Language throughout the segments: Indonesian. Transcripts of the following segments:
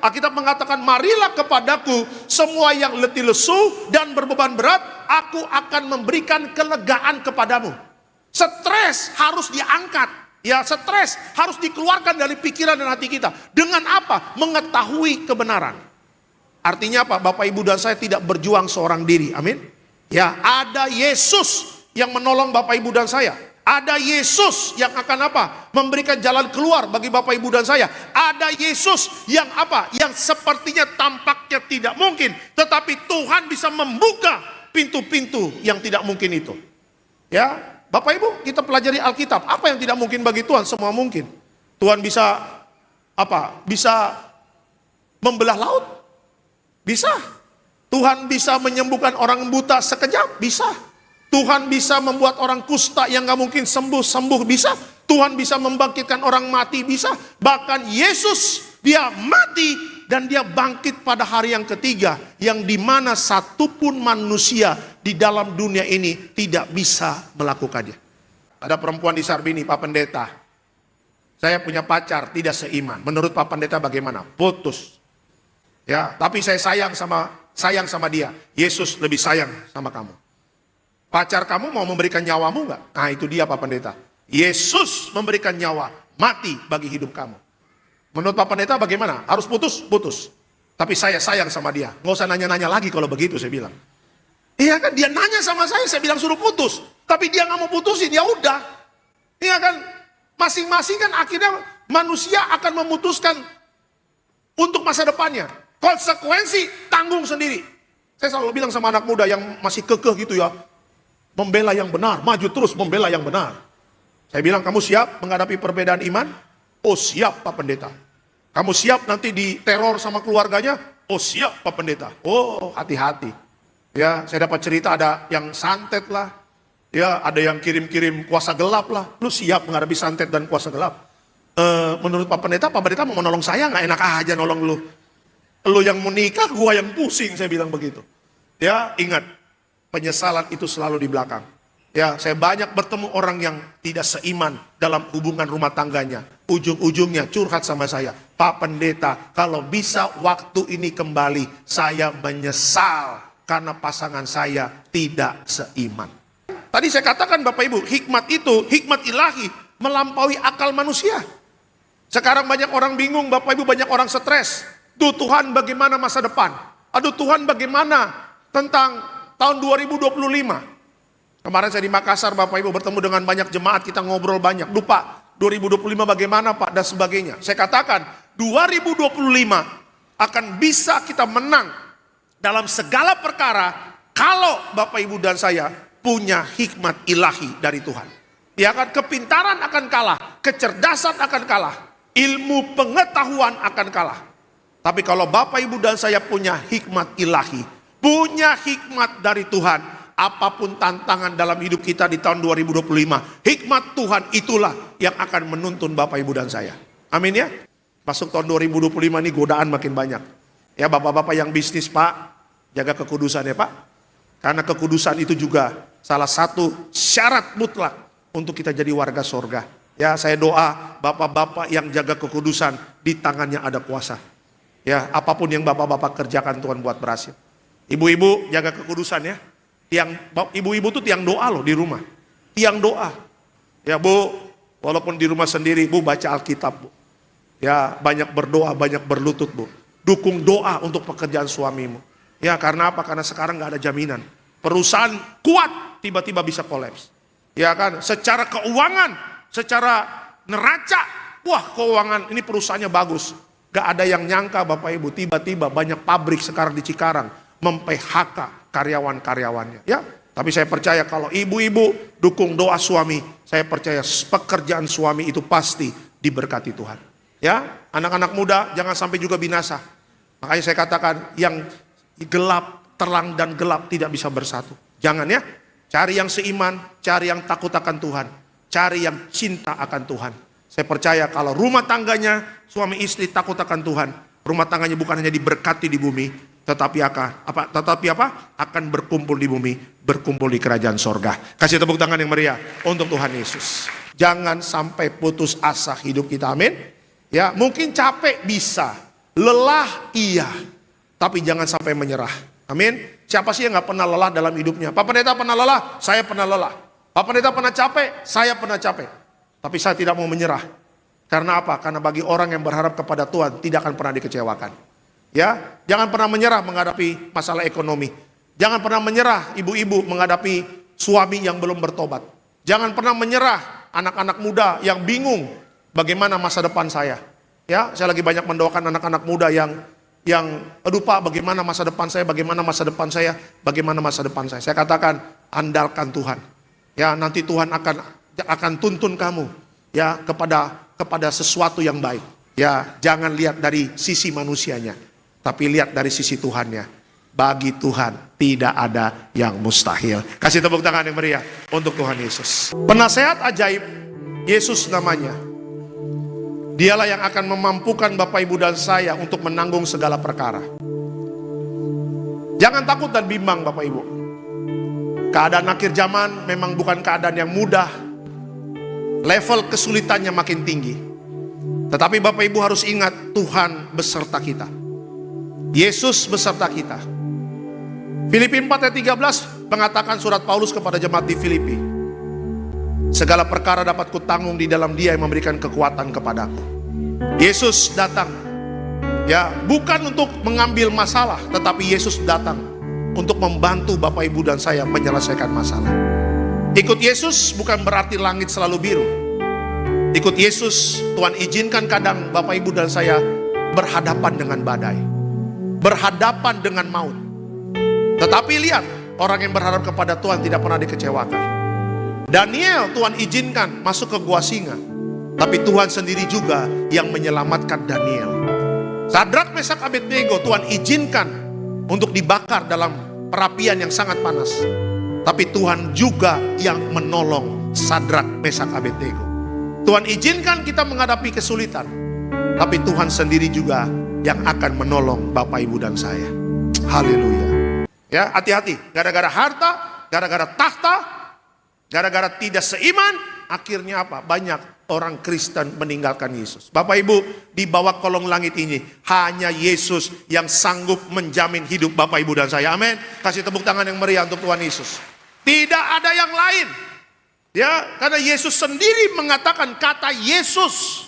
Alkitab mengatakan, marilah kepadaku semua yang letih lesu dan berbeban berat, aku akan memberikan kelegaan kepadamu. Stres harus diangkat. Ya, stres harus dikeluarkan dari pikiran dan hati kita. Dengan apa? Mengetahui kebenaran. Artinya apa? Bapak, Ibu, dan saya tidak berjuang seorang diri. Amin. Ya, ada Yesus yang menolong Bapak, Ibu, dan saya. Ada Yesus yang akan apa? Memberikan jalan keluar bagi Bapak, Ibu, dan saya. Ada Yesus yang apa? Yang sepertinya tampaknya tidak mungkin, tetapi Tuhan bisa membuka pintu-pintu yang tidak mungkin itu. Ya, Bapak, Ibu, kita pelajari Alkitab. Apa yang tidak mungkin bagi Tuhan? Semua mungkin. Tuhan bisa apa? Bisa membelah laut? Bisa. Tuhan bisa menyembuhkan orang buta sekejap? Bisa. Tuhan bisa membuat orang kusta yang gak mungkin sembuh bisa. Tuhan bisa membangkitkan orang mati, bisa. Bahkan Yesus, dia mati dan dia bangkit pada hari yang ketiga, yang dimana satupun manusia di dalam dunia ini tidak bisa melakukannya. Ada perempuan di Sarbini, Pak Pendeta, saya punya pacar tidak seiman. Menurut Pak Pendeta bagaimana? Putus. Ya, tapi saya sayang sama dia. Yesus lebih sayang sama kamu. Pacar kamu mau memberikan nyawamu enggak? Nah, itu dia Pak Pendeta. Yesus memberikan nyawa, mati bagi hidup kamu. Menurut Pak Pendeta bagaimana? Harus putus? Putus. Tapi saya sayang sama dia. Nggak usah nanya-nanya lagi kalau begitu, saya bilang. Iya kan, dia nanya sama saya bilang suruh putus. Tapi dia nggak mau putusin, ya udah. Iya kan, masing-masing kan akhirnya manusia akan memutuskan untuk masa depannya. Konsekuensi tanggung sendiri. Saya selalu bilang sama anak muda yang masih kekeh gitu ya, membela yang benar, maju terus membela yang benar. Saya bilang, kamu siap menghadapi perbedaan iman? Oh siap Pak Pendeta. Kamu siap nanti diteror sama keluarganya? Oh siap Pak Pendeta. Oh hati-hati. Ya, saya dapat cerita ada yang santet lah. Ya, ada yang kirim-kirim kuasa gelap lah. Lu siap menghadapi santet dan kuasa gelap? Menurut Pak Pendeta mau menolong saya? Nggak enak aja nolong lu. Lu yang mau nikah, gua yang pusing, saya bilang begitu. Ya, ingat. Penyesalan itu selalu di belakang. Ya, saya banyak bertemu orang yang tidak seiman dalam hubungan rumah tangganya. Ujung-ujungnya curhat sama saya. Pak Pendeta, kalau bisa waktu ini kembali, saya menyesal karena pasangan saya tidak seiman. Tadi saya katakan Bapak Ibu, hikmat itu, hikmat ilahi melampaui akal manusia. Sekarang banyak orang bingung, Bapak Ibu, banyak orang stres. Duh Tuhan, bagaimana masa depan? Aduh Tuhan, bagaimana tentang tahun 2025. Kemarin saya di Makassar Bapak Ibu bertemu dengan banyak jemaat, kita ngobrol banyak. Lupa 2025 bagaimana Pak dan sebagainya. Saya katakan 2025 akan bisa kita menang dalam segala perkara kalau Bapak Ibu dan saya punya hikmat ilahi dari Tuhan. Ya kan, kepintaran akan kalah, kecerdasan akan kalah, ilmu pengetahuan akan kalah. Tapi kalau Bapak Ibu dan saya punya hikmat ilahi, punya hikmat dari Tuhan, apapun tantangan dalam hidup kita di tahun 2025, hikmat Tuhan itulah yang akan menuntun Bapak Ibu dan saya. Amin ya. Masuk tahun 2025 ini godaan makin banyak. Ya bapak-bapak yang bisnis Pak, jaga kekudusan ya Pak. Karena kekudusan itu juga salah satu syarat mutlak untuk kita jadi warga sorga. Ya, saya doa bapak-bapak yang jaga kekudusan, di tangannya ada kuasa. Ya, apapun yang bapak-bapak kerjakan Tuhan buat berhasil. Ibu-ibu jaga kekudusan ya. Ibu-ibu tuh tiang doa loh di rumah. Tiang doa. Ya Bu, walaupun di rumah sendiri Bu baca Alkitab Bu. Ya, banyak berdoa, banyak berlutut Bu. Dukung doa untuk pekerjaan suamimu. Ya, karena apa? Karena sekarang nggak ada jaminan. Perusahaan kuat tiba-tiba bisa kolaps. Ya kan? Secara keuangan, secara neraca, wah keuangan ini perusahaannya bagus. Gak ada yang nyangka Bapak Ibu, tiba-tiba banyak pabrik sekarang di Cikarang mem-PHK karyawan-karyawannya. Ya, tapi saya percaya kalau ibu-ibu dukung doa suami, saya percaya pekerjaan suami itu pasti diberkati Tuhan. Ya, anak-anak muda jangan sampai juga binasa. Makanya saya katakan yang gelap, terang dan gelap tidak bisa bersatu. Jangan ya, cari yang seiman, cari yang takut akan Tuhan, cari yang cinta akan Tuhan. Saya percaya kalau rumah tangganya suami istri takut akan Tuhan, rumah tangganya bukan hanya diberkati di bumi, tetapi akan berkumpul di bumi, berkumpul di kerajaan sorga. Kasih tepuk tangan yang meriah untuk Tuhan Yesus. Jangan sampai putus asa hidup kita, amin. Ya, mungkin capek bisa, lelah iya, tapi jangan sampai menyerah. Amin. Siapa sih yang gak pernah lelah dalam hidupnya? Pak Pendeta pernah lelah, saya pernah lelah. Pak Pendeta pernah capek, saya pernah capek. Tapi saya tidak mau menyerah. Karena apa? Karena bagi orang yang berharap kepada Tuhan tidak akan pernah dikecewakan. Ya, jangan pernah menyerah menghadapi masalah ekonomi. Jangan pernah menyerah ibu-ibu menghadapi suami yang belum bertobat. Jangan pernah menyerah anak-anak muda yang bingung bagaimana masa depan saya. Ya, saya lagi banyak mendoakan anak-anak muda yang aduh Pak, bagaimana masa depan saya, bagaimana masa depan saya, bagaimana masa depan saya. Saya katakan, andalkan Tuhan. Ya, nanti Tuhan akan tuntun kamu ya kepada sesuatu yang baik. Ya, jangan lihat dari sisi manusianya, tapi lihat dari sisi Tuhannya. Bagi Tuhan tidak ada yang mustahil. Kasih tepuk tangan yang meriah untuk Tuhan Yesus. Penasehat ajaib, Yesus namanya. Dialah yang akan memampukan Bapak Ibu dan saya untuk menanggung segala perkara. Jangan takut dan bimbang Bapak Ibu. Keadaan akhir zaman memang bukan keadaan yang mudah. Level kesulitannya makin tinggi. Tetapi Bapak Ibu harus ingat, Tuhan beserta kita. Yesus beserta kita. Filipi 4 ayat 13 mengatakan surat Paulus kepada jemaat di Filipi. Segala perkara dapat kutanggung di dalam Dia yang memberikan kekuatan kepadaku. Yesus datang ya, bukan untuk mengambil masalah, tetapi Yesus datang untuk membantu Bapak Ibu dan saya menyelesaikan masalah. Ikut Yesus bukan berarti langit selalu biru. Ikut Yesus, Tuhan izinkan kadang Bapak Ibu dan saya berhadapan dengan badai, berhadapan dengan maut. Tetapi lihat, orang yang berharap kepada Tuhan tidak pernah dikecewakan. Daniel Tuhan izinkan masuk ke gua singa, tapi Tuhan sendiri juga yang menyelamatkan Daniel. Sadrak, Mesak, Abednego Tuhan izinkan untuk dibakar dalam perapian yang sangat panas, tapi Tuhan juga yang menolong Sadrak, Mesak, Abednego. Tuhan izinkan kita menghadapi kesulitan, tapi Tuhan sendiri juga yang akan menolong Bapak Ibu dan saya. Haleluya. Ya, hati-hati, gara-gara harta, gara-gara tahta, gara-gara tidak seiman, akhirnya apa? Banyak orang Kristen meninggalkan Yesus. Bapak Ibu, di bawah kolong langit ini hanya Yesus yang sanggup menjamin hidup Bapak Ibu dan saya. Amin. Kasih tepuk tangan yang meriah untuk Tuhan Yesus. Tidak ada yang lain. Ya, karena Yesus sendiri mengatakan kata Yesus.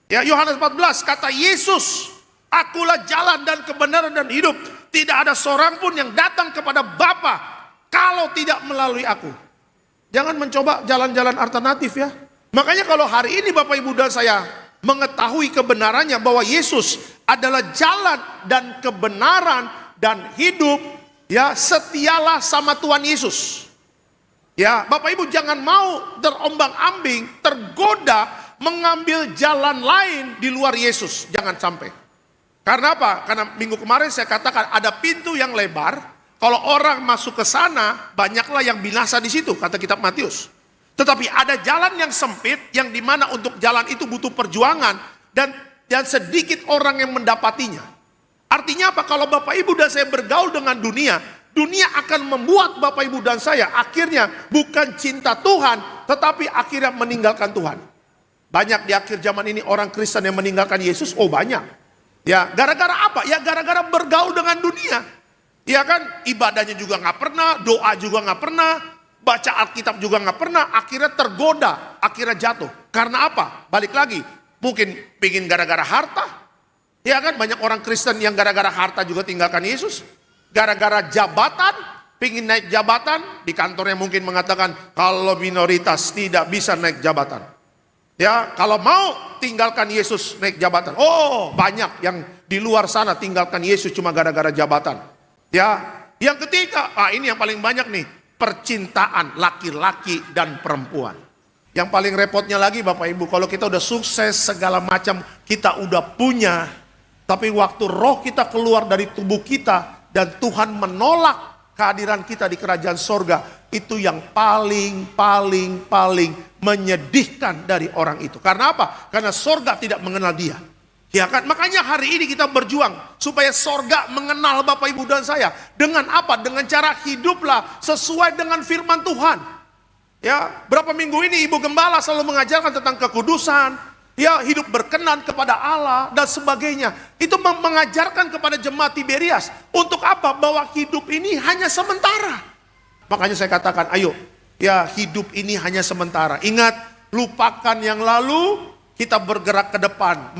Ya, Yohanes 14 kata Yesus, akulah jalan dan kebenaran dan hidup. Tidak ada seorang pun yang datang kepada Bapa kalau tidak melalui aku. Jangan mencoba jalan-jalan alternatif ya. Makanya kalau hari ini Bapak Ibu dan saya mengetahui kebenarannya bahwa Yesus adalah jalan dan kebenaran dan hidup, ya, setialah sama Tuhan Yesus. Ya, Bapak Ibu jangan mau terombang-ambing, tergoda mengambil jalan lain di luar Yesus. Jangan sampai. Karena apa? Karena minggu kemarin saya katakan ada pintu yang lebar. Kalau orang masuk ke sana, banyaklah yang binasa di situ, kata kitab Matius. Tetapi ada jalan yang sempit, yang dimana untuk jalan itu butuh perjuangan, dan sedikit orang yang mendapatinya. Artinya apa? Kalau Bapak Ibu dan saya bergaul dengan dunia, dunia akan membuat Bapak Ibu dan saya akhirnya bukan cinta Tuhan, tetapi akhirnya meninggalkan Tuhan. Banyak di akhir zaman ini orang Kristen yang meninggalkan Yesus, oh banyak. Ya, gara-gara apa? Ya gara-gara bergaul dengan dunia. Ya kan, ibadahnya juga nggak pernah, doa juga nggak pernah, baca Alkitab juga nggak pernah, akhirnya tergoda, akhirnya jatuh. Karena apa? Balik lagi, mungkin pingin gara-gara harta. Ya kan, banyak orang Kristen yang gara-gara harta juga tinggalkan Yesus. Gara-gara jabatan, pingin naik jabatan, di kantornya mungkin mengatakan kalau minoritas tidak bisa naik jabatan. Ya, kalau mau tinggalkan Yesus naik jabatan. Oh, banyak yang di luar sana tinggalkan Yesus cuma gara-gara jabatan. Ya, yang ketiga, ini yang paling banyak nih, percintaan laki-laki dan perempuan. Yang paling repotnya lagi Bapak Ibu, kalau kita udah sukses segala macam, kita udah punya, tapi waktu roh kita keluar dari tubuh kita dan Tuhan menolak kehadiran kita di kerajaan sorga, itu yang paling menyedihkan dari orang itu. Karena apa? Karena sorga tidak mengenal dia. Ya kan? Makanya hari ini kita berjuang supaya sorga mengenal Bapak Ibu dan saya. Dengan apa? Dengan cara hiduplah sesuai dengan firman Tuhan. Ya, berapa minggu ini Ibu Gembala selalu mengajarkan tentang kekudusan, ya hidup berkenan kepada Allah dan sebagainya. Itu mengajarkan kepada jemaat Tiberias untuk apa? Bahwa hidup ini hanya sementara. Makanya saya katakan, ayo, ya hidup ini hanya sementara. Ingat, lupakan yang lalu, kita bergerak ke depan,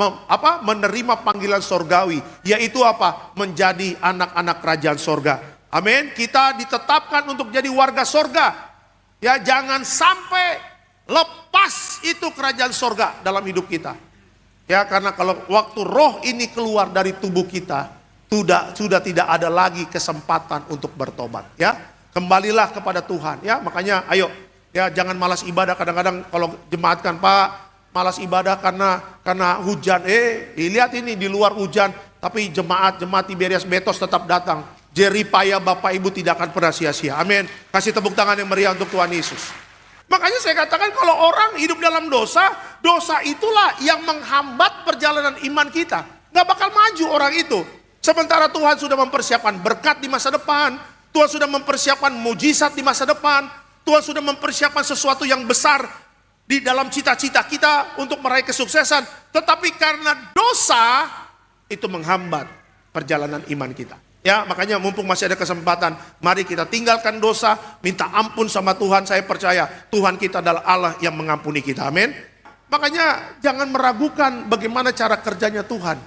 menerima panggilan sorgawi, yaitu apa? Menjadi anak-anak kerajaan sorga. Amin. Kita ditetapkan untuk jadi warga sorga. Ya, jangan sampai lepas itu kerajaan sorga dalam hidup kita. Ya, karena kalau waktu roh ini keluar dari tubuh kita, sudah tidak ada lagi kesempatan untuk bertobat. Ya, kembalilah kepada Tuhan. Ya, makanya ayo, ya jangan malas ibadah. Kadang-kadang kalau jemaat kan, Pak, malas ibadah karena hujan. Lihat ini di luar hujan, tapi jemaat Tiberias Betos tetap datang. Jeripaya Bapak Ibu tidak akan pernah sia-sia. Amin. Kasih tepuk tangan yang meriah untuk Tuhan Yesus. Makanya saya katakan kalau orang hidup dalam dosa, dosa itulah yang menghambat perjalanan iman kita. Gak bakal maju orang itu. Sementara Tuhan sudah mempersiapkan berkat di masa depan, Tuhan sudah mempersiapkan mujizat di masa depan, Tuhan sudah mempersiapkan sesuatu yang besar di dalam cita-cita kita untuk meraih kesuksesan. Tetapi karena dosa, itu menghambat perjalanan iman kita. Ya, makanya mumpung masih ada kesempatan, mari kita tinggalkan dosa, minta ampun sama Tuhan. Saya percaya Tuhan kita adalah Allah yang mengampuni kita. Amin. Makanya jangan meragukan bagaimana cara kerjanya Tuhan.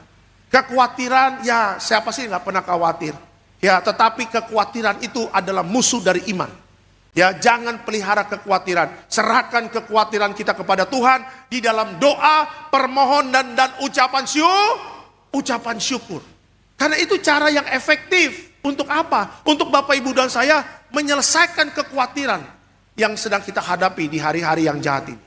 Kekhawatiran, ya siapa sih nggak pernah khawatir. Ya, tetapi kekhawatiran itu adalah musuh dari iman. Ya, jangan pelihara kekhawatiran. Serahkan kekhawatiran kita kepada Tuhan di dalam doa, permohonan dan ucapan syukur. Karena itu cara yang efektif. Untuk apa? Untuk Bapak Ibu dan saya menyelesaikan kekhawatiran yang sedang kita hadapi di hari-hari yang jahat ini.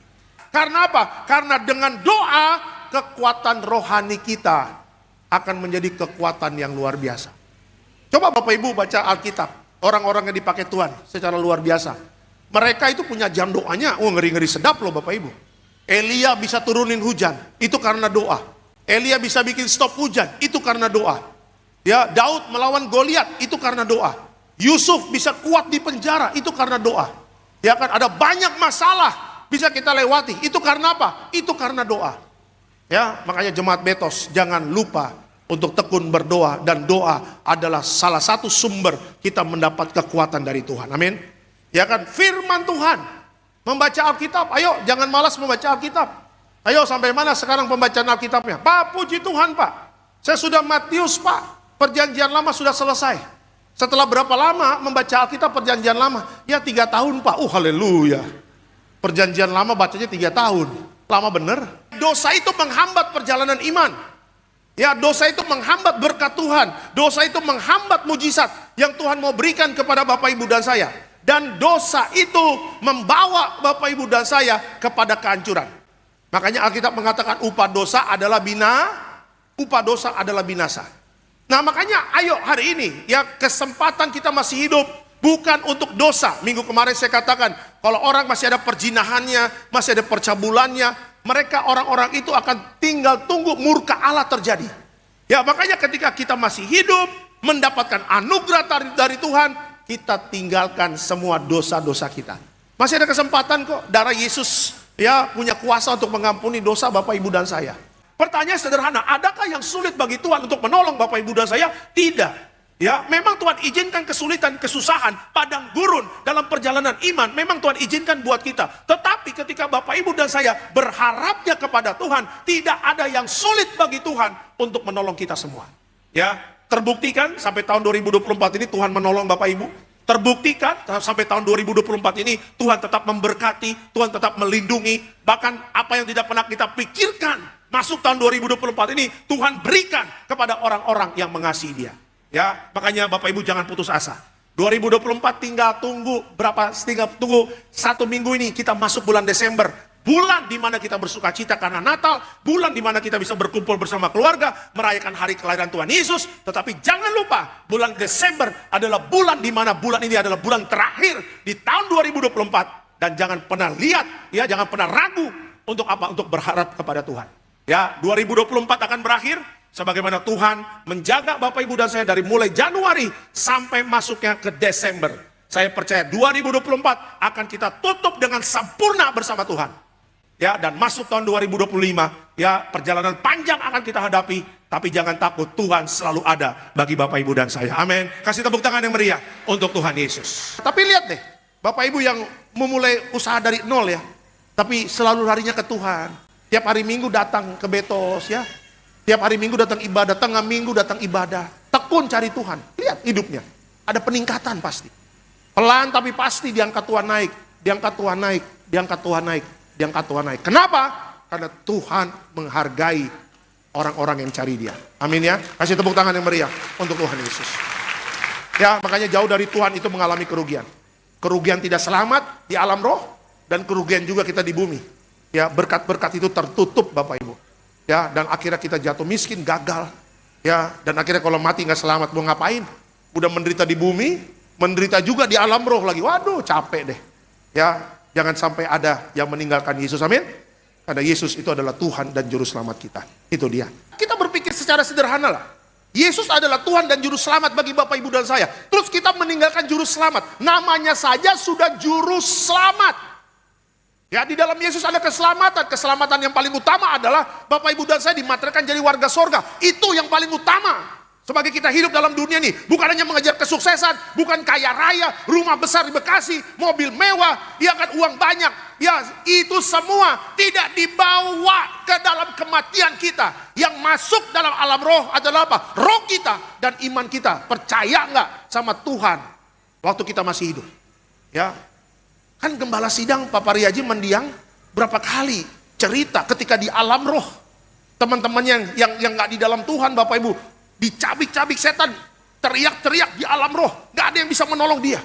Karena apa? Karena dengan doa, kekuatan rohani kita akan menjadi kekuatan yang luar biasa. Coba Bapak Ibu baca Alkitab. Orang-orang yang dipakai Tuhan secara luar biasa. Mereka itu punya jam doanya. Ngeri-ngeri sedap loh Bapak Ibu. Elia bisa turunin hujan. Itu karena doa. Elia bisa bikin stop hujan. Itu karena doa. Ya, Daud melawan Goliat. Itu karena doa. Yusuf bisa kuat di penjara. Itu karena doa. Ya kan, ada banyak masalah bisa kita lewati. Itu karena apa? Itu karena doa. Ya, makanya jemaat Betos jangan lupa untuk tekun berdoa, dan doa adalah salah satu sumber kita mendapat kekuatan dari Tuhan. Amin. Ya kan, firman Tuhan. Membaca Alkitab, ayo jangan malas membaca Alkitab. Ayo sampai mana sekarang pembacaan Alkitabnya? Pak, puji Tuhan Pak. Saya sudah Matius Pak. Perjanjian lama sudah selesai. Setelah berapa lama membaca Alkitab perjanjian lama? Ya 3 tahun Pak. Haleluya. Perjanjian lama bacanya 3 tahun. Lama bener. Dosa itu menghambat perjalanan iman. Ya, dosa itu menghambat berkat Tuhan. Dosa itu menghambat mujizat yang Tuhan mau berikan kepada Bapak Ibu dan saya. Dan dosa itu membawa Bapak Ibu dan saya kepada kehancuran. Makanya Alkitab mengatakan upah dosa adalah binasa. Nah, makanya ayo hari ini, ya kesempatan kita masih hidup bukan untuk dosa. Minggu kemarin saya katakan, kalau orang masih ada perjinahannya, masih ada percabulannya, mereka orang-orang itu akan tinggal tunggu murka Allah terjadi. Ya, makanya ketika kita masih hidup, mendapatkan anugerah dari Tuhan, kita tinggalkan semua dosa-dosa kita. Masih ada kesempatan kok. Darah Yesus ya punya kuasa untuk mengampuni dosa Bapak Ibu dan saya. Pertanyaan sederhana, adakah yang sulit bagi Tuhan untuk menolong Bapak Ibu dan saya? Tidak. Ya, memang Tuhan izinkan kesulitan, kesusahan, padang gurun dalam perjalanan iman. Memang Tuhan izinkan buat kita. Tetapi ketika Bapak Ibu dan saya berharapnya kepada Tuhan, tidak ada yang sulit bagi Tuhan untuk menolong kita semua. Ya, terbuktikan sampai tahun 2024 ini Tuhan menolong Bapak Ibu. Terbuktikan sampai tahun 2024 ini Tuhan tetap memberkati, Tuhan tetap melindungi. Bahkan apa yang tidak pernah kita pikirkan, masuk tahun 2024 ini Tuhan berikan kepada orang-orang yang mengasihi Dia. Ya, makanya Bapak Ibu jangan putus asa. 2024 tinggal tunggu tunggu 1 minggu ini kita masuk bulan Desember. Bulan di mana kita bersuka cita karena Natal, bulan di mana kita bisa berkumpul bersama keluarga, merayakan hari kelahiran Tuhan Yesus. Tetapi jangan lupa, bulan Desember adalah bulan di mana bulan ini adalah bulan terakhir di tahun 2024. Dan jangan pernah lihat, ya jangan pernah ragu untuk apa? Untuk berharap kepada Tuhan. Ya, 2024 akan berakhir. Sebagaimana Tuhan menjaga Bapak Ibu dan saya dari mulai Januari sampai masuknya ke Desember. Saya percaya 2024 akan kita tutup dengan sempurna bersama Tuhan. Ya, dan masuk tahun 2025, ya, perjalanan panjang akan kita hadapi, tapi jangan takut, Tuhan selalu ada bagi Bapak Ibu dan saya. Amin. Kasih tepuk tangan yang meriah untuk Tuhan Yesus. Tapi lihat deh, Bapak Ibu yang memulai usaha dari nol ya, tapi selalu larinya ke Tuhan. Tiap hari Minggu datang ke Betos ya, tiap hari Minggu datang ibadah, tengah minggu datang ibadah, tekun cari Tuhan. Lihat hidupnya, ada peningkatan pasti. Pelan tapi pasti diangkat Tuhan naik, diangkat Tuhan naik, diangkat Tuhan naik, diangkat Tuhan naik. Kenapa? Karena Tuhan menghargai orang-orang yang cari Dia. Amin ya. Kasih tepuk tangan yang meriah untuk Tuhan Yesus. Ya, makanya jauh dari Tuhan itu mengalami kerugian. Kerugian tidak selamat di alam roh, dan kerugian juga kita di bumi. Ya, berkat-berkat itu tertutup Bapak Ibu. Ya, dan akhirnya kita jatuh miskin, gagal. Ya, dan akhirnya kalau mati nggak selamat mau ngapain? Udah menderita di bumi, menderita juga di alam roh lagi. Waduh, capek deh. Ya, jangan sampai ada yang meninggalkan Yesus. Amin. Karena Yesus itu adalah Tuhan dan Juru Selamat kita. Itu dia. Kita berpikir secara sederhana lah. Yesus adalah Tuhan dan Juru Selamat bagi Bapak Ibu dan saya. Terus kita meninggalkan Juru Selamat. Namanya saja sudah Juru Selamat. Ya, di dalam Yesus ada keselamatan. Keselamatan yang paling utama adalah Bapak Ibu dan saya dimateraikan jadi warga sorga. Itu yang paling utama. Sebagai kita hidup dalam dunia ini, bukan hanya mengejar kesuksesan, bukan kaya raya, rumah besar di Bekasi, mobil mewah, ya kan, uang banyak. Ya, itu semua tidak dibawa ke dalam kematian kita. Yang masuk dalam alam roh adalah apa? Roh kita dan iman kita. Percaya nggak sama Tuhan waktu kita masih hidup? Ya, kan Gembala Sidang Pak Pariaji mendiang berapa kali cerita ketika di alam roh. Teman-teman yang nggak di dalam Tuhan, Bapak Ibu, dicabik-cabik setan, teriak-teriak di alam roh, gak ada yang bisa menolong dia.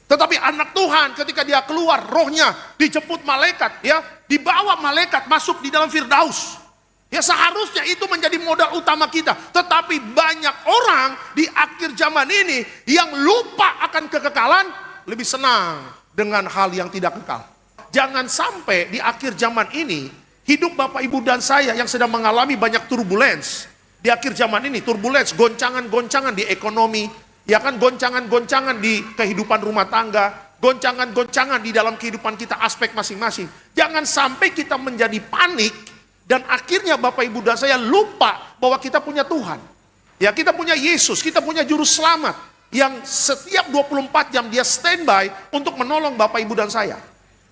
Tetapi anak Tuhan ketika dia keluar, rohnya dijemput malaikat, ya, dibawa malaikat masuk di dalam Firdaus. Ya, seharusnya itu menjadi modal utama kita. Tetapi banyak orang di akhir zaman ini yang lupa akan kekekalan, lebih senang dengan hal yang tidak kekal. Jangan sampai di akhir zaman ini hidup Bapak Ibu dan saya yang sedang mengalami banyak turbulence. Di akhir zaman ini turbulence, goncangan-goncangan di ekonomi, ya kan, goncangan-goncangan di kehidupan rumah tangga, goncangan-goncangan di dalam kehidupan kita aspek masing-masing. Jangan sampai kita menjadi panik dan akhirnya Bapak Ibu dan saya lupa bahwa kita punya Tuhan. Ya, kita punya Yesus, kita punya Juru Selamat yang setiap 24 jam dia standby untuk menolong Bapak Ibu dan saya.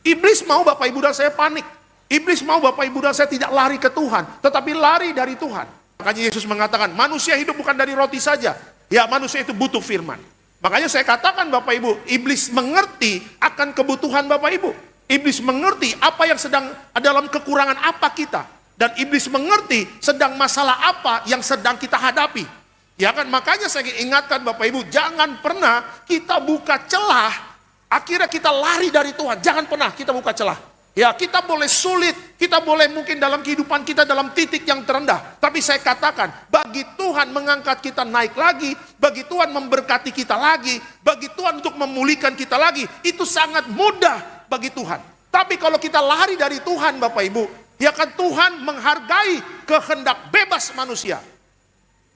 Iblis mau Bapak Ibu dan saya panik. Iblis mau Bapak Ibu dan saya tidak lari ke Tuhan, tetapi lari dari Tuhan. Makanya Yesus mengatakan, manusia hidup bukan dari roti saja. Ya, manusia itu butuh firman. Makanya saya katakan Bapak Ibu, iblis mengerti akan kebutuhan Bapak Ibu. Iblis mengerti apa yang sedang dalam kekurangan apa kita. Dan iblis mengerti sedang masalah apa yang sedang kita hadapi. Ya kan, makanya saya ingatkan Bapak Ibu, jangan pernah kita buka celah, akhirnya kita lari dari Tuhan. Jangan pernah kita buka celah. Ya, kita boleh sulit, kita boleh mungkin dalam kehidupan kita dalam titik yang terendah. Tapi saya katakan, bagi Tuhan mengangkat kita naik lagi, bagi Tuhan memberkati kita lagi, bagi Tuhan untuk memulihkan kita lagi, itu sangat mudah bagi Tuhan. Tapi kalau kita lari dari Tuhan Bapak Ibu, ya kan, Tuhan menghargai kehendak bebas manusia.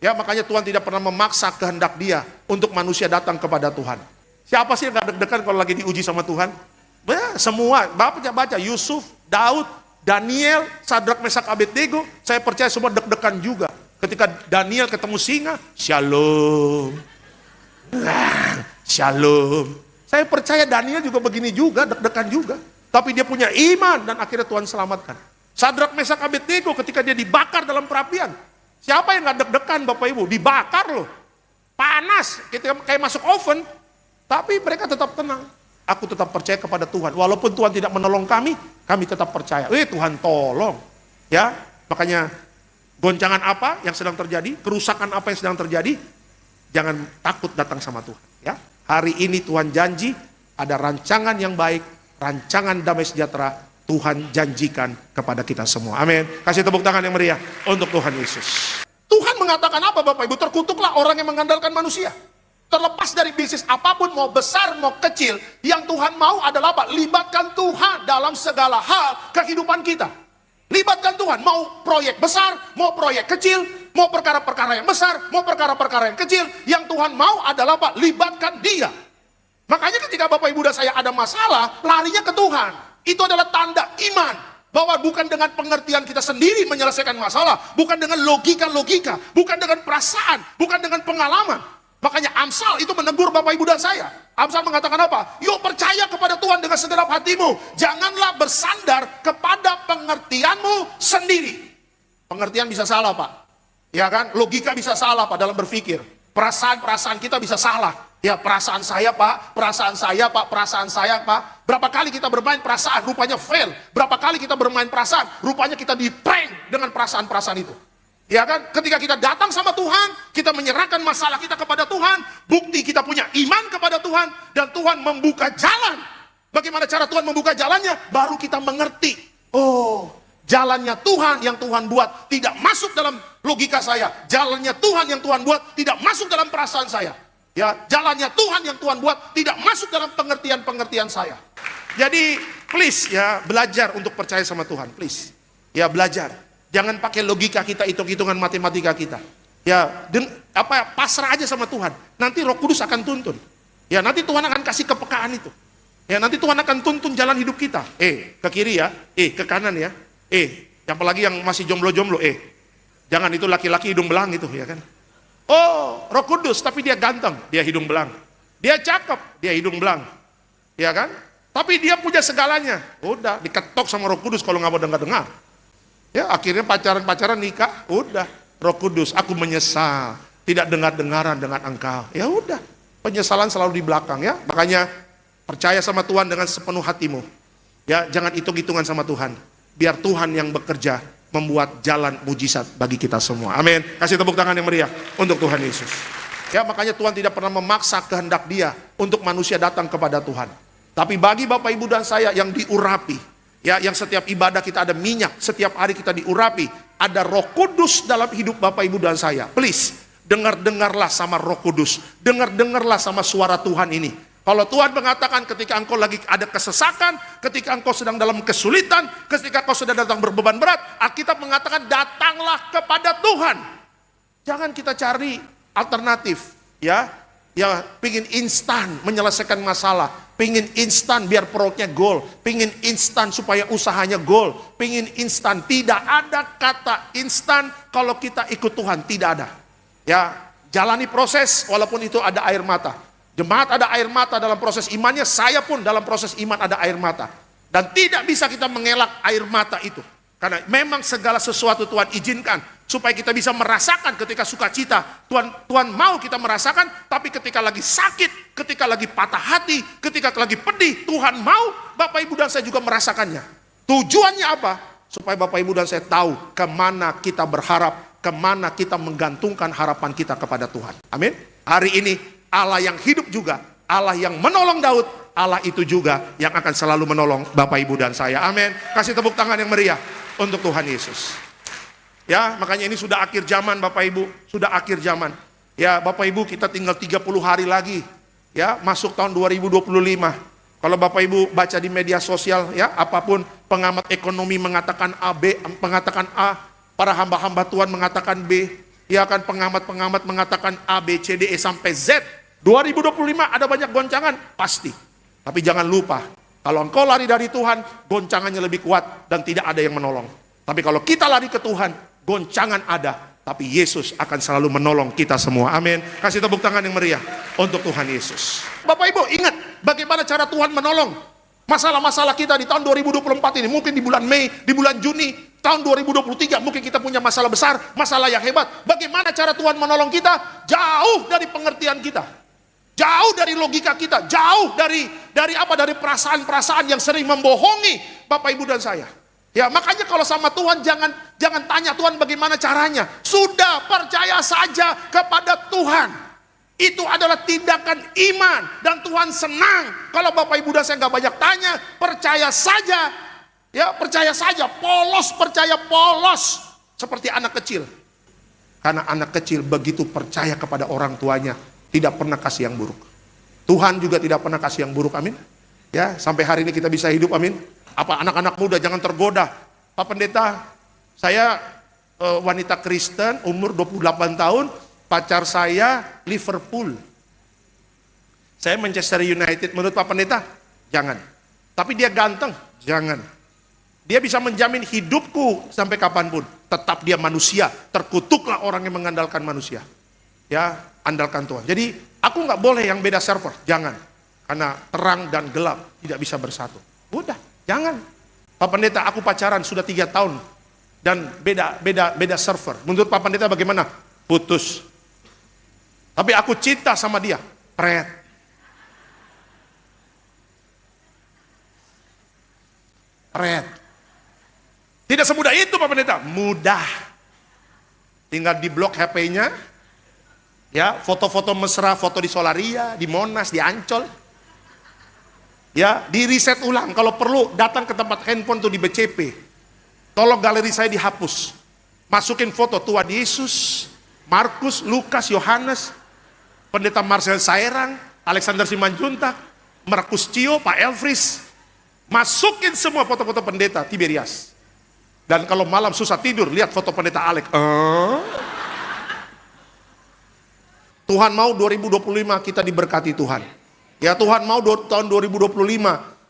Ya, makanya Tuhan tidak pernah memaksa kehendak Dia untuk manusia datang kepada Tuhan. Siapa sih yang gak deg-degan kalau lagi diuji sama Tuhan? Semua, baca Yusuf, Daud, Daniel, Sadrak, Mesak, Abednego, saya percaya semua deg-degan juga. Ketika Daniel ketemu singa, shalom, shalom. Saya percaya Daniel juga begini juga, deg-degan juga. Tapi dia punya iman dan akhirnya Tuhan selamatkan. Sadrak, Mesak, Abednego ketika dia dibakar dalam perapian. Siapa yang gak deg-degan Bapak Ibu? Dibakar loh, panas, kayak masuk oven. Tapi mereka tetap tenang. Aku tetap percaya kepada Tuhan. Walaupun Tuhan tidak menolong kami tetap percaya. Tuhan tolong. Ya, makanya goncangan apa yang sedang terjadi, kerusakan apa yang sedang terjadi, jangan takut datang sama Tuhan. Ya, hari ini Tuhan janji ada rancangan yang baik, rancangan damai sejahtera Tuhan janjikan kepada kita semua. Amin. Kasih tepuk tangan yang meriah untuk Tuhan Yesus. Tuhan mengatakan apa Bapak Ibu? Terkutuklah orang yang mengandalkan manusia. Terlepas dari bisnis apapun, mau besar, mau kecil, yang Tuhan mau adalah apa? Libatkan Tuhan dalam segala hal kehidupan kita. Libatkan Tuhan, mau proyek besar, mau proyek kecil, mau perkara-perkara yang besar, mau perkara-perkara yang kecil, yang Tuhan mau adalah apa? Libatkan Dia. Makanya ketika Bapak Ibu dan saya ada masalah, larinya ke Tuhan. Itu adalah tanda iman. Bahwa bukan dengan pengertian kita sendiri menyelesaikan masalah, bukan dengan logika-logika, bukan dengan perasaan, bukan dengan pengalaman. Makanya Amsal itu menegur Bapak Ibu dan saya. Amsal mengatakan apa? Yuk percaya kepada Tuhan dengan segenap hatimu. Janganlah bersandar kepada pengertianmu sendiri. Pengertian bisa salah, Pak. Ya kan? Logika bisa salah, Pak, dalam berpikir. Perasaan-perasaan kita bisa salah. Ya, perasaan saya, Pak, perasaan saya, Pak, perasaan saya, Pak. Berapa kali kita bermain perasaan, rupanya fail. Berapa kali kita bermain perasaan, rupanya kita di-prank dengan perasaan-perasaan itu. Ya kan? Ketika kita datang sama Tuhan, kita menyerahkan masalah kita kepada Tuhan, bukti kita punya iman kepada Tuhan, dan Tuhan membuka jalan. Bagaimana cara Tuhan membuka jalannya? Baru kita mengerti. Oh, jalannya Tuhan yang Tuhan buat tidak masuk dalam logika saya. Jalannya Tuhan yang Tuhan buat tidak masuk dalam perasaan saya. Ya, jalannya Tuhan yang Tuhan buat tidak masuk dalam pengertian-pengertian saya. Jadi, please ya, belajar untuk percaya sama Tuhan, please. Ya, belajar. Jangan pakai logika kita, hitung-hitungan matematika kita. Ya, pasrah aja sama Tuhan. Nanti Roh Kudus akan tuntun. Ya, nanti Tuhan akan kasih kepekaan itu. Ya, nanti Tuhan akan tuntun jalan hidup kita. Ke kiri ya, ke kanan ya. Apalagi yang masih jomblo-jomblo, jangan itu laki-laki hidung belang itu, ya kan. Oh, Roh Kudus, tapi dia ganteng, dia hidung belang. Dia cakep, dia hidung belang. Ya kan? Tapi dia punya segalanya. Udah, diketok sama Roh Kudus kalau nggak mau dengar-dengar. Ya, akhirnya pacaran-pacaran nikah, udah. Roh Kudus, aku menyesal, tidak dengar-dengaran dengan engkau. Ya udah, penyesalan selalu di belakang ya. Makanya percaya sama Tuhan dengan sepenuh hatimu. Ya, jangan hitung-hitungan sama Tuhan. Biar Tuhan yang bekerja membuat jalan mujizat bagi kita semua. Amin. Kasih tepuk tangan yang meriah untuk Tuhan Yesus. Ya, makanya Tuhan tidak pernah memaksa kehendak Dia untuk manusia datang kepada Tuhan. Tapi bagi Bapak Ibu dan saya yang diurapi, ya, yang setiap ibadah kita ada minyak, setiap hari kita diurapi, ada Roh Kudus dalam hidup Bapak Ibu dan saya. Please, dengar-dengarlah sama Roh Kudus. Dengar-dengarlah sama suara Tuhan ini. Kalau Tuhan mengatakan ketika engkau lagi ada kesesakan, ketika engkau sedang dalam kesulitan, ketika engkau sedang datang berbeban berat, Alkitab mengatakan datanglah kepada Tuhan. Jangan kita cari alternatif, ya pingin instan menyelesaikan masalah, pingin instan biar perutnya goal, pingin instan supaya usahanya goal, pingin instan. Tidak ada kata instan kalau kita ikut Tuhan, tidak ada. Ya, jalani proses walaupun itu ada air mata. Jemaat ada air mata dalam proses imannya, saya pun dalam proses iman ada air mata. Dan tidak bisa kita mengelak air mata itu. Karena memang segala sesuatu Tuhan izinkan supaya kita bisa merasakan ketika sukacita. Tuhan mau kita merasakan, tapi ketika lagi sakit, ketika lagi patah hati, ketika lagi pedih, Tuhan mau Bapak Ibu dan saya juga merasakannya. Tujuannya apa? Supaya Bapak Ibu dan saya tahu kemana kita berharap, kemana kita menggantungkan harapan kita kepada Tuhan. Amin. Hari ini Allah yang hidup juga, Allah yang menolong Daud, Allah itu juga yang akan selalu menolong Bapak Ibu dan saya. Amin. Kasih tepuk tangan yang meriah untuk Tuhan Yesus. Ya, makanya ini sudah akhir zaman Bapak Ibu, sudah akhir zaman. Ya, Bapak Ibu, kita tinggal 30 hari lagi. Ya, masuk tahun 2025. Kalau Bapak Ibu baca di media sosial, ya, apapun pengamat ekonomi mengatakan A, B, mengatakan A, para hamba-hamba Tuhan mengatakan B, ya kan, pengamat-pengamat mengatakan A, B, C, D, E sampai Z. 2025 ada banyak goncangan, pasti. Tapi jangan lupa, kalau engkau lari dari Tuhan, goncangannya lebih kuat dan tidak ada yang menolong. Tapi kalau kita lari ke Tuhan, goncangan ada, tapi Yesus akan selalu menolong kita semua. Amin. Kasih tepuk tangan yang meriah untuk Tuhan Yesus. Bapak Ibu, ingat bagaimana cara Tuhan menolong masalah-masalah kita di tahun 2024 ini. Mungkin di bulan Mei, di bulan Juni, tahun 2023 mungkin kita punya masalah besar, masalah yang hebat. Bagaimana cara Tuhan menolong kita? Jauh dari pengertian kita. Jauh dari logika kita, jauh dari perasaan-perasaan yang sering membohongi Bapak Ibu dan saya. Ya, makanya kalau sama Tuhan jangan tanya Tuhan bagaimana caranya. Sudah percaya saja kepada Tuhan. Itu adalah tindakan iman dan Tuhan senang kalau Bapak Ibu dan saya nggak banyak tanya, percaya saja. Ya, percaya saja, percaya polos seperti anak kecil. Karena anak kecil begitu percaya kepada orang tuanya, tidak pernah kasih yang buruk. Tuhan juga tidak pernah kasih yang buruk, amin. Ya, sampai hari ini kita bisa hidup, amin. Apa anak-anak muda jangan tergoda. Pak Pendeta, saya wanita Kristen, umur 28 tahun, pacar saya Liverpool. Saya Manchester United, menurut Pak Pendeta, jangan. Tapi dia ganteng, jangan. Dia bisa menjamin hidupku sampai kapanpun. Tetap dia manusia. Terkutuklah orang yang mengandalkan manusia. Ya, andalkan Tuhan. Jadi aku nggak boleh yang beda server. Jangan. Karena terang dan gelap tidak bisa bersatu. Udah, jangan. Pak Pendeta, aku pacaran sudah 3 tahun. Dan beda server. Menurut Pak Pendeta bagaimana? Putus. Tapi aku cinta sama dia. Pret. Tidak semudah itu Pak Pendeta. Mudah. Tinggal di blok HP-nya. Ya, foto-foto mesra, foto di Solaria, di Monas, di Ancol. Ya, di reset ulang. Kalau perlu datang ke tempat handphone tuh di BCP. Tolong galeri saya dihapus. Masukin foto Tuhan Yesus, Markus, Lukas, Yohanes, Pendeta Marcel Saerang, Alexander Simanjuntak, Markus Cio, Pak Elfris. Masukin semua foto-foto pendeta Tiberias. Dan kalau malam susah tidur, lihat foto pendeta Alex. Tuhan mau 2025 kita diberkati Tuhan. Ya, Tuhan mau tahun 2025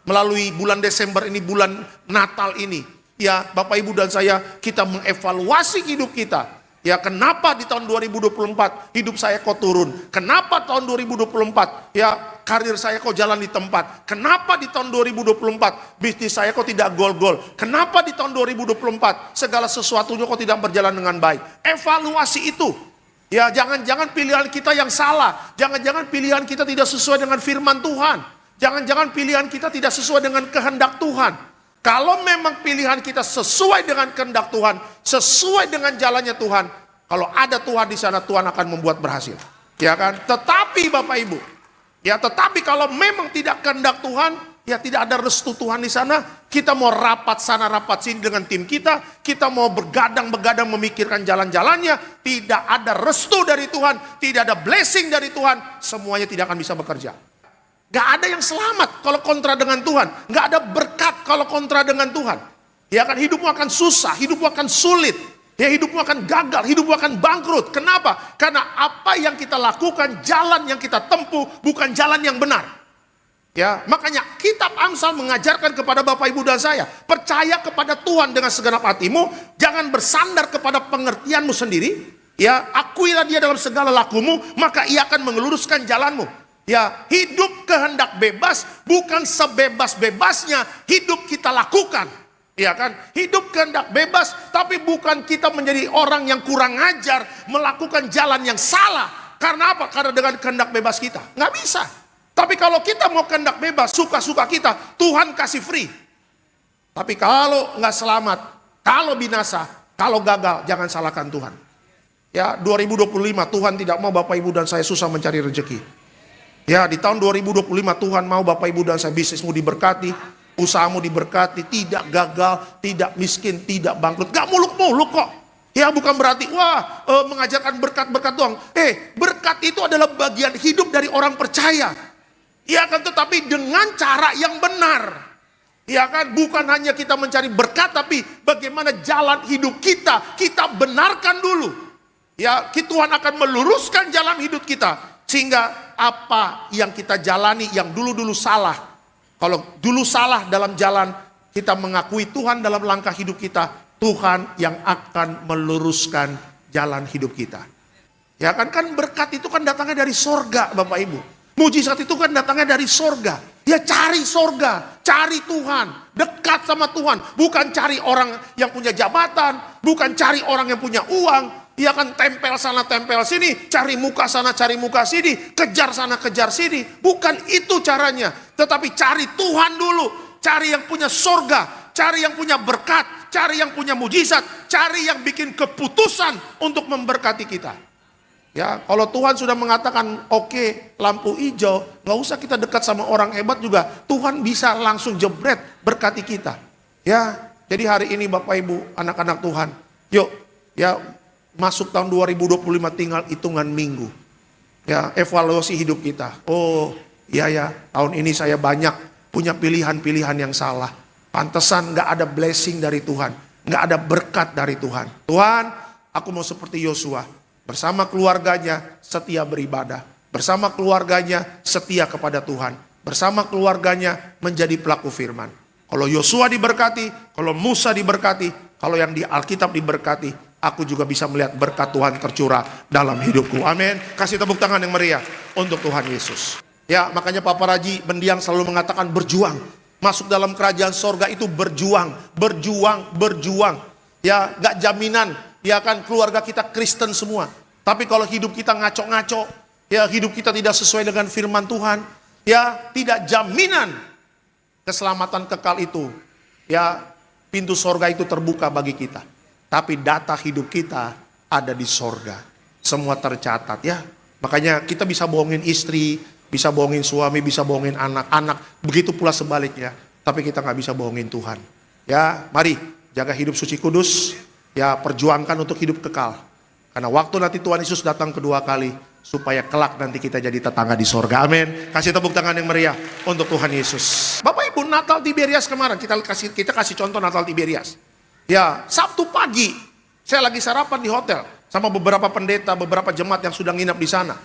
melalui bulan Desember ini, bulan Natal ini. Ya, Bapak Ibu dan saya, kita mengevaluasi hidup kita. Ya, kenapa di tahun 2024 hidup saya kok turun? Kenapa tahun 2024 ya karir saya kok jalan di tempat? Kenapa di tahun 2024 bisnis saya kok tidak gol-gol? Kenapa di tahun 2024 segala sesuatunya kok tidak berjalan dengan baik? Evaluasi itu. Ya, jangan-jangan pilihan kita yang salah. Jangan-jangan pilihan kita tidak sesuai dengan firman Tuhan. Jangan-jangan pilihan kita tidak sesuai dengan kehendak Tuhan. Kalau memang pilihan kita sesuai dengan kehendak Tuhan, sesuai dengan jalannya Tuhan, kalau ada Tuhan di sana, Tuhan akan membuat berhasil. Ya kan? Tetapi Bapak Ibu, ya tetapi kalau memang tidak kehendak Tuhan, ya tidak ada restu Tuhan di sana, kita mau rapat sana rapat sini dengan tim kita mau bergadang-begadang memikirkan jalan-jalannya, tidak ada restu dari Tuhan, tidak ada blessing dari Tuhan, semuanya tidak akan bisa bekerja. Gak ada yang selamat kalau kontra dengan Tuhan. Gak ada berkat kalau kontra dengan Tuhan. Ya kan, hidupmu akan susah, hidupmu akan sulit. Ya, hidupmu akan gagal, hidupmu akan bangkrut. Kenapa? Karena apa yang kita lakukan, jalan yang kita tempuh bukan jalan yang benar. Ya, makanya kitab Amsal mengajarkan kepada Bapak Ibu dan saya, percaya kepada Tuhan dengan segenap hatimu, jangan bersandar kepada pengertianmu sendiri. Ya, akuilah Dia dalam segala lakumu, maka Ia akan mengeluruskan jalanmu. Ya, hidup kehendak bebas bukan sebebas-bebasnya hidup kita lakukan. Ya kan? Hidup kehendak bebas tapi bukan kita menjadi orang yang kurang ajar melakukan jalan yang salah. Karena apa? Karena dengan kehendak bebas kita. Nggak bisa. Tapi kalau kita mau kehendak bebas, suka-suka kita, Tuhan kasih free. Tapi kalau nggak selamat, kalau binasa, kalau gagal, jangan salahkan Tuhan. Ya, 2025 Tuhan tidak mau Bapak Ibu dan saya susah mencari rezeki. Ya, di tahun 2025 Tuhan mau Bapak Ibu dan saya bisnismu diberkati, usahamu diberkati, tidak gagal, tidak miskin, tidak bangkrut, gak muluk-muluk kok. Ya, bukan berarti mengajarkan berkat-berkat doang. Berkat itu adalah bagian hidup dari orang percaya. Ya kan, tetapi dengan cara yang benar. Ya kan, bukan hanya kita mencari berkat, tapi bagaimana jalan hidup kita benarkan dulu. Ya, Tuhan akan meluruskan jalan hidup kita. Sehingga apa yang kita jalani yang dulu-dulu salah. Kalau dulu salah dalam jalan, kita mengakui Tuhan dalam langkah hidup kita. Tuhan yang akan meluruskan jalan hidup kita. Ya kan berkat itu kan datangnya dari sorga Bapak Ibu. Mujizat itu kan datangnya dari sorga. Ya, cari sorga, cari Tuhan, dekat sama Tuhan. Bukan cari orang yang punya jabatan, bukan cari orang yang punya uang. Ia kan tempel sana tempel sini, cari muka sana cari muka sini, kejar sana kejar sini. Bukan itu caranya. Tetapi cari Tuhan dulu. Cari yang punya sorga, cari yang punya berkat, cari yang punya mujizat, cari yang bikin keputusan untuk memberkati kita. Ya, kalau Tuhan sudah mengatakan oke, lampu hijau, nggak usah kita dekat sama orang hebat juga. Tuhan bisa langsung jebret berkati kita. Ya, jadi hari ini Bapak Ibu, anak-anak Tuhan, yuk, ya. Masuk tahun 2025 tinggal hitungan minggu. Ya, evaluasi hidup kita. Oh, iya tahun ini saya banyak punya pilihan-pilihan yang salah. Pantesan gak ada blessing dari Tuhan. Gak ada berkat dari Tuhan. Tuhan, aku mau seperti Yosua. Bersama keluarganya setia beribadah. Bersama keluarganya setia kepada Tuhan. Bersama keluarganya menjadi pelaku firman. Kalau Yosua diberkati, kalau Musa diberkati, kalau yang di Alkitab diberkati, aku juga bisa melihat berkat Tuhan tercurah dalam hidupku. Amin. Kasih tepuk tangan yang meriah untuk Tuhan Yesus. Ya, makanya Papa Raji mendiang selalu mengatakan berjuang. Masuk dalam kerajaan sorga itu berjuang, berjuang, berjuang. Ya, gak jaminan. Ya kan, keluarga kita Kristen semua. Tapi kalau hidup kita ngaco-ngaco, ya hidup kita tidak sesuai dengan firman Tuhan, ya tidak jaminan keselamatan kekal itu. Ya, pintu sorga itu terbuka bagi kita. Tapi data hidup kita ada di sorga. Semua tercatat ya. Makanya kita bisa bohongin istri, bisa bohongin suami, bisa bohongin anak-anak. Begitu pula sebaliknya. Tapi kita gak bisa bohongin Tuhan. Ya, mari jaga hidup suci kudus. Ya, perjuangkan untuk hidup kekal. Karena waktu nanti Tuhan Yesus datang kedua kali, supaya kelak nanti kita jadi tetangga di sorga. Amin. Kasih tepuk tangan yang meriah untuk Tuhan Yesus. Bapak Ibu, Natal Tiberias kemarin kita kasih contoh Natal Tiberias. Ya, Sabtu pagi saya lagi sarapan di hotel sama beberapa pendeta, beberapa jemaat yang sudah nginap di sana.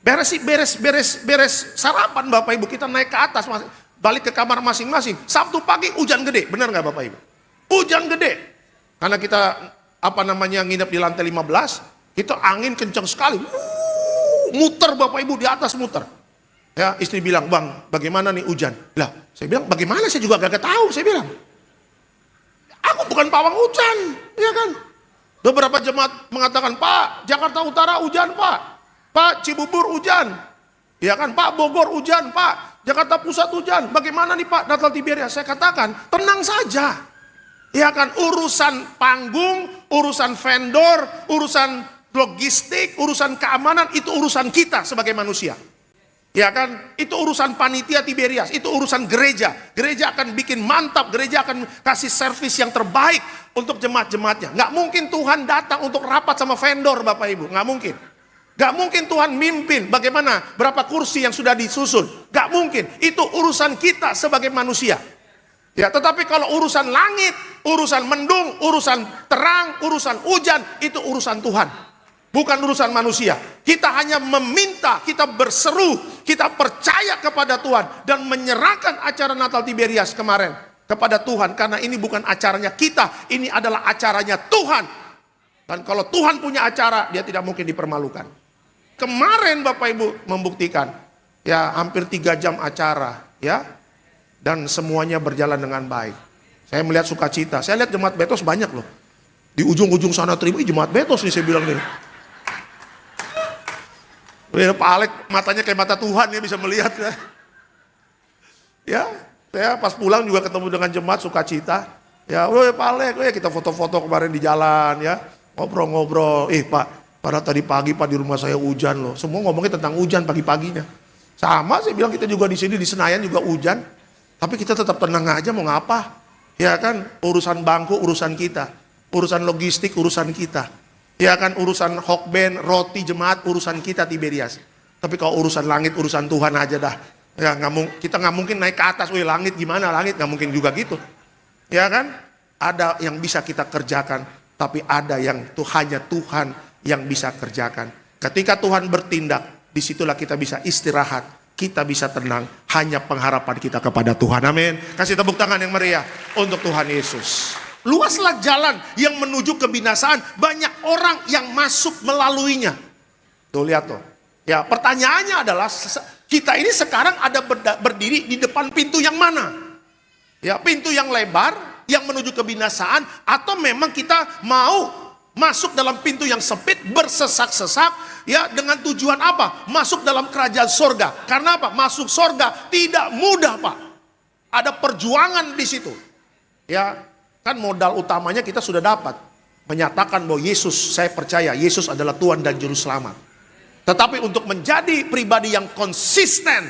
Beres sarapan Bapak Ibu, kita naik ke atas, balik ke kamar masing-masing. Sabtu pagi hujan gede, benar nggak Bapak Ibu? Hujan gede. Karena kita nginap di lantai 15, itu angin kencang sekali. Muter Bapak Ibu, di atas muter. Ya, istri bilang, "Bang, bagaimana nih hujan?" Lah, saya bilang, "Bagaimana? Saya juga gak tahu." Saya bilang, "Aku bukan pawang hujan." Ya kan? Beberapa jemaat mengatakan, "Pak, Jakarta Utara hujan, Pak. Pak, Cibubur hujan." Ya kan? "Pak, Bogor hujan, Pak. Jakarta Pusat hujan. Bagaimana nih Pak Natal Tiberias?" Saya katakan, tenang saja. Ya kan, urusan panggung, urusan vendor, urusan logistik, urusan keamanan, itu urusan kita sebagai manusia. Ya kan, itu urusan panitia Tiberias, itu urusan gereja. Gereja akan bikin mantap, gereja akan kasih servis yang terbaik untuk jemaat-jemaatnya. Nggak mungkin Tuhan datang untuk rapat sama vendor Bapak Ibu, nggak mungkin. Nggak mungkin Tuhan mimpin bagaimana, berapa kursi yang sudah disusun. Nggak mungkin, itu urusan kita sebagai manusia. Ya, tetapi kalau urusan langit, urusan mendung, urusan terang, urusan hujan, itu urusan Tuhan. Bukan urusan manusia. Kita hanya meminta, kita berseru, kita percaya kepada Tuhan. Dan menyerahkan acara Natal Tiberias kemarin kepada Tuhan. Karena ini bukan acaranya kita, ini adalah acaranya Tuhan. Dan kalau Tuhan punya acara, dia tidak mungkin dipermalukan. Kemarin Bapak Ibu membuktikan, ya hampir 3 jam acara, ya. Dan semuanya berjalan dengan baik. Saya melihat sukacita. Saya lihat jemaat Betos banyak loh. Di ujung-ujung sana tribun, jemaat Betos nih saya bilang nih. Pak Alek matanya kayak mata Tuhan ya, bisa melihat ya. Ya, saya pas pulang juga ketemu dengan jemaat sukacita. Ya, Pak Alek, kita foto-foto kemarin di jalan ya. Ngobrol-ngobrol. Pak, pada tadi pagi Pak di rumah saya hujan loh. Semua ngomongnya tentang hujan pagi-paginya. Sama saya bilang kita juga di sini di Senayan juga hujan. Tapi kita tetap tenang aja, mau ngapa? Ya kan, urusan bangku urusan kita, urusan logistik urusan kita. Ya kan, urusan hokben, roti jemaat urusan kita Tiberias. Tapi kalau urusan langit urusan Tuhan aja dah. Ya kita nggak mungkin naik ke atas, "Wih langit gimana langit?" Nggak mungkin juga gitu. Ya kan, ada yang bisa kita kerjakan, tapi ada yang hanya Tuhan yang bisa kerjakan. Ketika Tuhan bertindak, disitulah kita bisa istirahat. Kita bisa tenang, hanya pengharapan kita kepada Tuhan. Amin. Kasih tepuk tangan yang meriah untuk Tuhan Yesus. Luaslah jalan yang menuju kebinasaan, banyak orang yang masuk melaluinya. Tuh lihat tuh. Ya, pertanyaannya adalah kita ini sekarang ada berdiri di depan pintu yang mana? Ya, pintu yang lebar yang menuju kebinasaan, atau memang kita mau masuk dalam pintu yang sempit, bersesak-sesak, ya dengan tujuan apa? Masuk dalam kerajaan sorga. Karena apa? Masuk sorga tidak mudah Pak. Ada perjuangan di situ. Ya, kan modal utamanya kita sudah dapat. Menyatakan bahwa Yesus, saya percaya Yesus adalah Tuhan dan Juru Selamat. Tetapi untuk menjadi pribadi yang konsisten,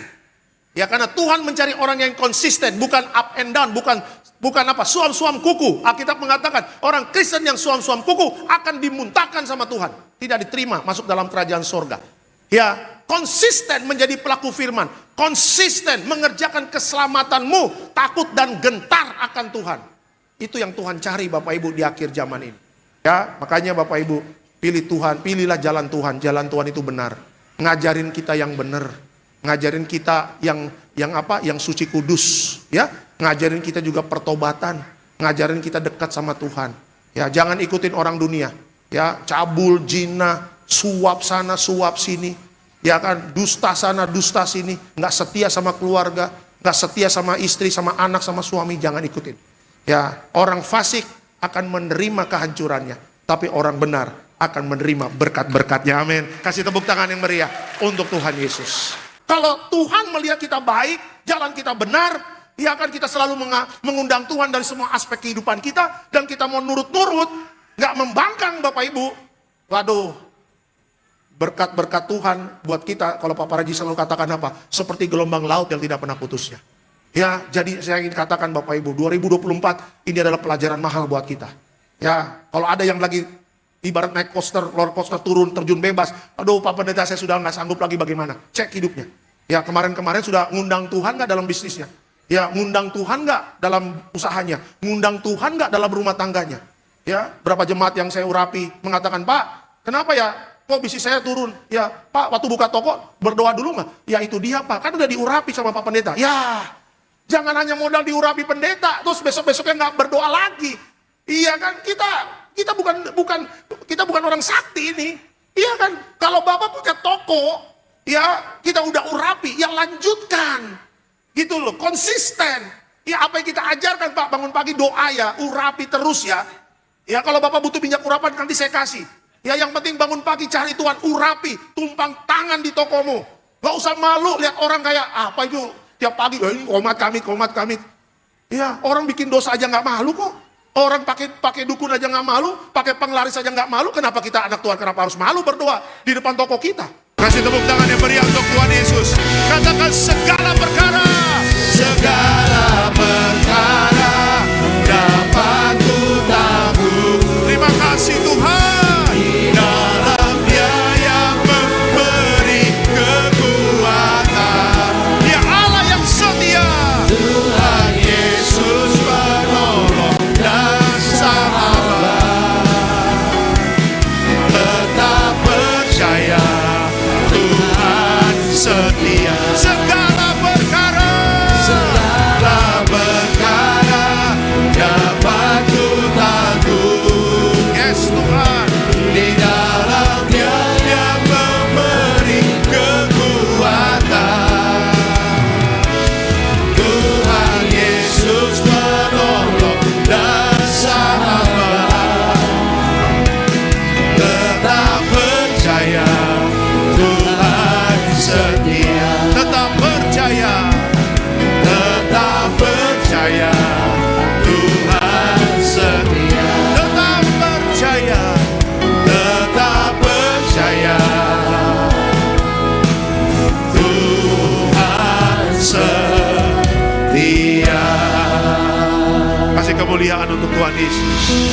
ya karena Tuhan mencari orang yang konsisten, bukan up and down, bukan apa, suam-suam kuku. Alkitab mengatakan orang Kristen yang suam-suam kuku akan dimuntahkan sama Tuhan, tidak diterima masuk dalam kerajaan sorga. Ya, konsisten menjadi pelaku firman, konsisten mengerjakan keselamatanmu, takut dan gentar akan Tuhan. Itu yang Tuhan cari Bapak Ibu di akhir zaman ini. Ya, makanya Bapak Ibu pilih Tuhan, pilihlah jalan Tuhan. Jalan Tuhan itu benar. Ngajarin kita yang benar, ngajarin kita yang suci kudus, ya. ngajarin kita juga pertobatan, ngajarin kita dekat sama Tuhan. Ya, jangan ikutin orang dunia. Ya, cabul, zina, suap sana, suap sini. Ya kan, dusta sana, dusta sini. Nggak setia sama keluarga, nggak setia sama istri, sama anak, sama suami, jangan ikutin. Ya, orang fasik akan menerima kehancurannya, tapi orang benar akan menerima berkat-berkatnya. Amin. Kasih tepuk tangan yang meriah untuk Tuhan Yesus. Kalau Tuhan melihat kita baik, jalan kita benar, ya kan, kita selalu mengundang Tuhan dari semua aspek kehidupan kita, dan kita mau nurut-nurut, nggak membangkang Bapak Ibu. Waduh, berkat-berkat Tuhan buat kita, kalau Papa Raji selalu katakan apa? Seperti gelombang laut yang tidak pernah putusnya. Ya, jadi saya ingin katakan Bapak Ibu, 2024 ini adalah pelajaran mahal buat kita. Ya, kalau ada yang lagi ibarat naik roller coaster turun, terjun bebas. Aduh, Pak Pendeta, saya sudah nggak sanggup lagi, bagaimana? Cek hidupnya. Ya, kemarin-kemarin sudah ngundang Tuhan nggak dalam bisnisnya? Ya, ngundang Tuhan nggak dalam usahanya? Ngundang Tuhan nggak dalam rumah tangganya? Ya, berapa jemaat yang saya urapi mengatakan, Pak, kenapa ya kok bisnis saya turun? Ya, Pak, waktu buka toko berdoa dulu nggak? Ya, itu dia, Pak, kan udah diurapi sama Pak Pendeta. Ya, jangan hanya modal diurapi pendeta, terus besok-besoknya nggak berdoa lagi. Iya kan, kita bukan orang sakti ini. Iya kan, kalau Bapak punya toko, ya kita udah urapi, ya lanjutkan. Gitu loh, konsisten. Ya, apa yang kita ajarkan, Pak, bangun pagi doa ya, urapi terus ya. Ya, kalau Bapak butuh minyak urapan nanti saya kasih. Ya, yang penting bangun pagi cari Tuhan, urapi, tumpang tangan di tokomu. Gak usah malu lihat orang kayak apa itu tiap pagi, ini komat kami. Ya, orang bikin dosa aja nggak malu kok. Orang pakai dukun aja nggak malu, pakai penglaris aja nggak malu. Kenapa kita anak Tuhan, kenapa harus malu berdoa di depan toko kita? Kasih tepuk tangan yang meriah untuk Tuhan Yesus. Katakan segala perkara dapat ku tanggung. Terima kasih Tuhan. Dalam Dia yang memberi kekuatan. Dia Allah yang setia. Tuhan Yesus penolong dan sahabat. Tetap percaya Tuhan setia. Segala perkara dapat ku tanggung. Yes Tuhan. Di dalam Dia yang memberi kekuatan. Tuhan Yesus penolong dan sahabat. Tetap percaya Tuhan setia. Tetap percaya. Tetap percaya Tuhan setia. Tetap percaya. Tetap percaya Tuhan setia. Kasih kemuliaan untuk Tuhan Yesus.